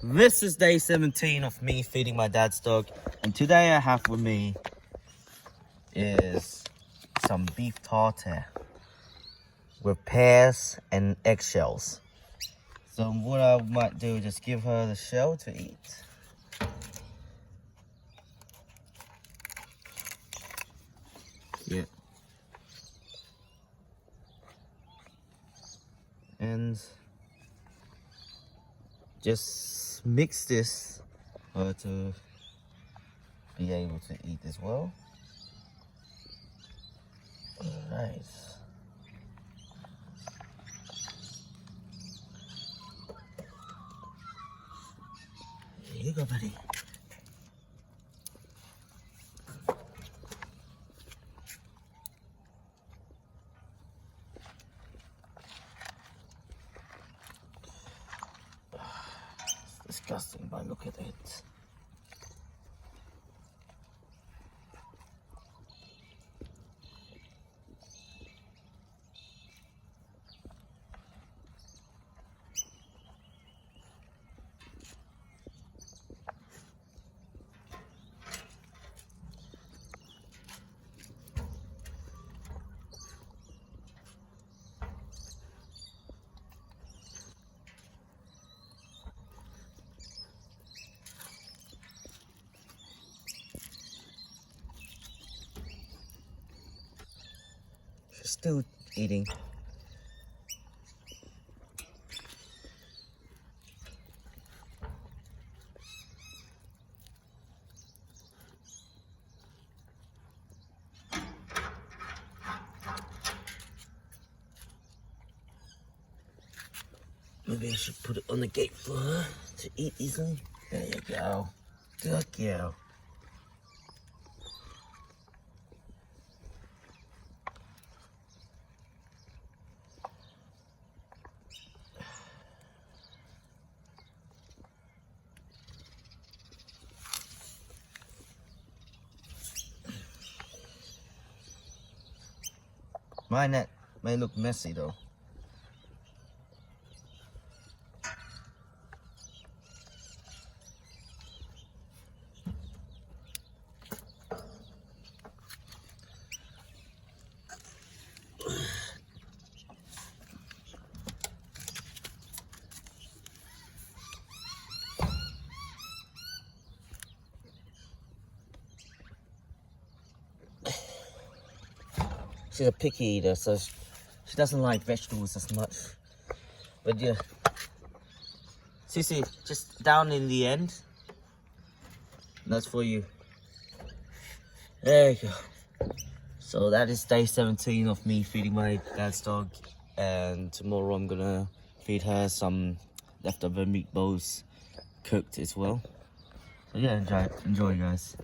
This is day 17 of me feeding my dad's dog, and today I have with me is some beef tartare with pears and eggshells. So what I might do is just give her the shell to eat. Yeah. And just mix this for her to be able to eat as well. Alright. Here you go, buddy. It's disgusting, but look at it. She's still eating. Maybe I should put it on the gate for her to eat easily. There you go. Good girl. My net may look messy though. She's a picky eater, so she doesn't like vegetables as much. But yeah, Sissy, just down in the end. That's for you. There you go. So that is day 17 of me feeding my dad's dog, and tomorrow I'm gonna feed her some leftover meatballs cooked as well. So yeah, enjoy guys.